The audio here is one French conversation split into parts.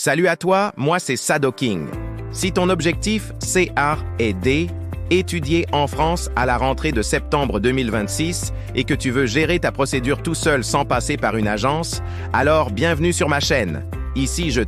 Salut à toi, moi c'est Sado King. Si ton objectif CA est D, étudier en France à la rentrée de septembre 2026 et que tu veux gérer ta procédure tout seul sans passer par une agence, alors bienvenue sur ma chaîne. Ici, je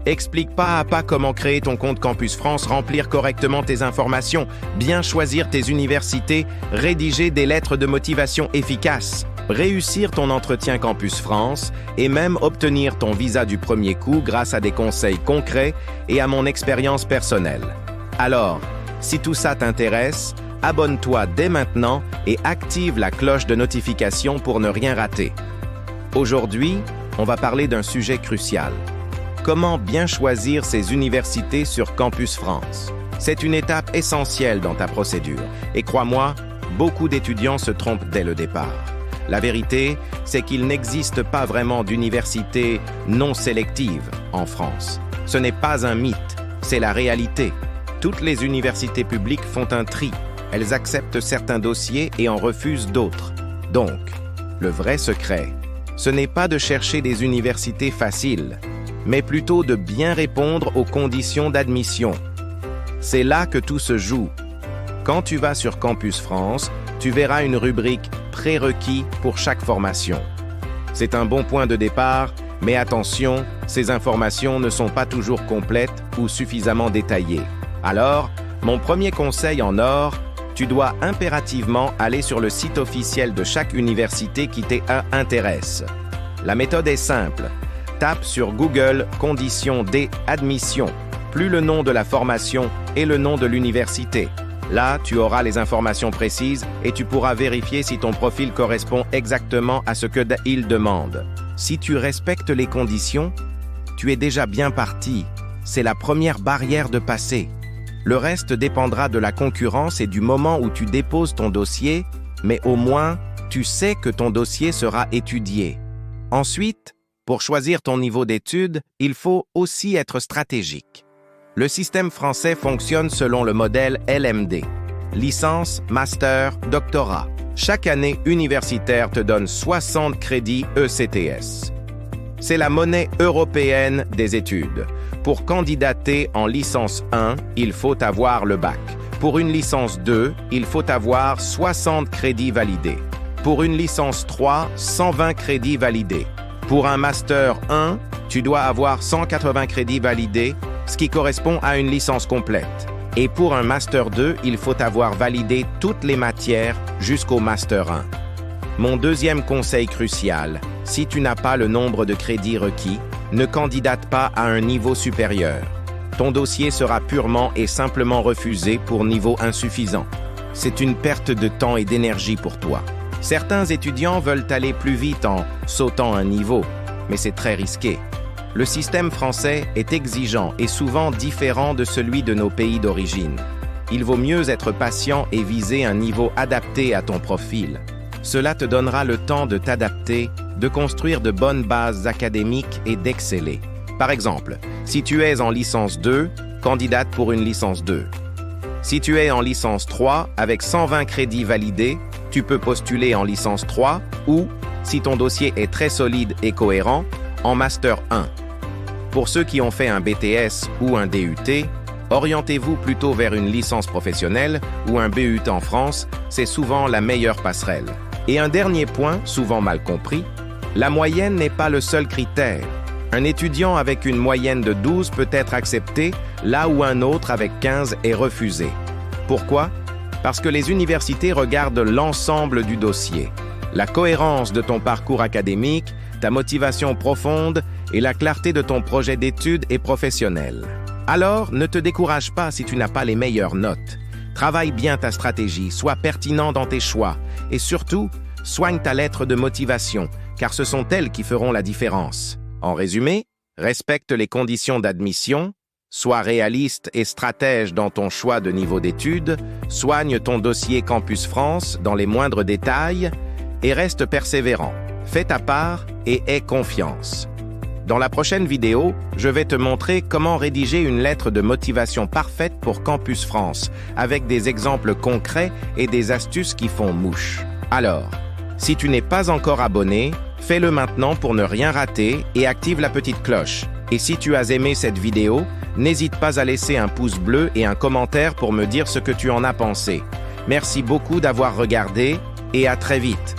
explique pas à pas comment créer ton compte Campus France, remplir correctement tes informations, bien choisir tes universités, rédiger des lettres de motivation efficaces, réussir ton entretien Campus France et même obtenir ton visa du premier coup grâce à des conseils concrets et à mon expérience personnelle. Alors, si tout ça t'intéresse, abonne-toi dès maintenant et active la cloche de notification pour ne rien rater. Aujourd'hui, on va parler d'un sujet crucial. Comment bien choisir ses universités sur Campus France? C'est une étape essentielle dans ta procédure. Et crois-moi, beaucoup d'étudiants se trompent dès le départ. La vérité, c'est qu'il n'existe pas vraiment d'université non sélective en France. Ce n'est pas un mythe, c'est la réalité. Toutes les universités publiques font un tri. Elles acceptent certains dossiers et en refusent d'autres. Donc, le vrai secret, ce n'est pas de chercher des universités faciles, mais plutôt de bien répondre aux conditions d'admission. C'est là que tout se joue. Quand tu vas sur Campus France, tu verras une rubrique prérequis pour chaque formation. C'est un bon point de départ, mais attention, ces informations ne sont pas toujours complètes ou suffisamment détaillées. Alors, mon premier conseil en or, tu dois impérativement aller sur le site officiel de chaque université qui t'intéresse. La méthode est simple. Tape sur Google « Conditions d'admission », plus le nom de la formation et le nom de l'université. Là, tu auras les informations précises et tu pourras vérifier si ton profil correspond exactement à ce qu'il demande. Si tu respectes les conditions, tu es déjà bien parti. C'est la première barrière de passer. Le reste dépendra de la concurrence et du moment où tu déposes ton dossier, mais au moins, tu sais que ton dossier sera étudié. Ensuite, pour choisir ton niveau d'études, il faut aussi être stratégique. Le système français fonctionne selon le modèle LMD. Licence, master, doctorat. Chaque année universitaire te donne 60 crédits ECTS. C'est la monnaie européenne des études. Pour candidater en licence 1, il faut avoir le bac. Pour une licence 2, il faut avoir 60 crédits validés. Pour une licence 3, 120 crédits validés. Pour un master 1, tu dois avoir 180 crédits validés, ce qui correspond à une licence complète. Et pour un master 2, il faut avoir validé toutes les matières jusqu'au master 1. Mon deuxième conseil crucial, si tu n'as pas le nombre de crédits requis, ne candidate pas à un niveau supérieur. Ton dossier sera purement et simplement refusé pour niveau insuffisant. C'est une perte de temps et d'énergie pour toi. Certains étudiants veulent aller plus vite en sautant un niveau, mais c'est très risqué. Le système français est exigeant et souvent différent de celui de nos pays d'origine. Il vaut mieux être patient et viser un niveau adapté à ton profil. Cela te donnera le temps de t'adapter, de construire de bonnes bases académiques et d'exceller. Par exemple, si tu es en licence 2, candidate pour une licence 2. Si tu es en licence 3 avec 120 crédits validés, tu peux postuler en licence 3 ou, si ton dossier est très solide et cohérent, en master 1. Pour ceux qui ont fait un BTS ou un DUT, orientez-vous plutôt vers une licence professionnelle ou un BUT en France, c'est souvent la meilleure passerelle. Et un dernier point, souvent mal compris, la moyenne n'est pas le seul critère. Un étudiant avec une moyenne de 12 peut être accepté, là où un autre avec 15 est refusé. Pourquoi? Parce que les universités regardent l'ensemble du dossier. La cohérence de ton parcours académique, ta motivation profonde et la clarté de ton projet d'études et professionnel. Alors, ne te décourage pas si tu n'as pas les meilleures notes. Travaille bien ta stratégie, sois pertinent dans tes choix et surtout, soigne ta lettre de motivation, car ce sont elles qui feront la différence. En résumé, respecte les conditions d'admission, sois réaliste et stratège dans ton choix de niveau d'études, soigne ton dossier Campus France dans les moindres détails et reste persévérant. Fais ta part et aie confiance. Dans la prochaine vidéo, je vais te montrer comment rédiger une lettre de motivation parfaite pour Campus France, avec des exemples concrets et des astuces qui font mouche. Alors, si tu n'es pas encore abonné, fais-le maintenant pour ne rien rater et active la petite cloche. Et si tu as aimé cette vidéo, n'hésite pas à laisser un pouce bleu et un commentaire pour me dire ce que tu en as pensé. Merci beaucoup d'avoir regardé et à très vite.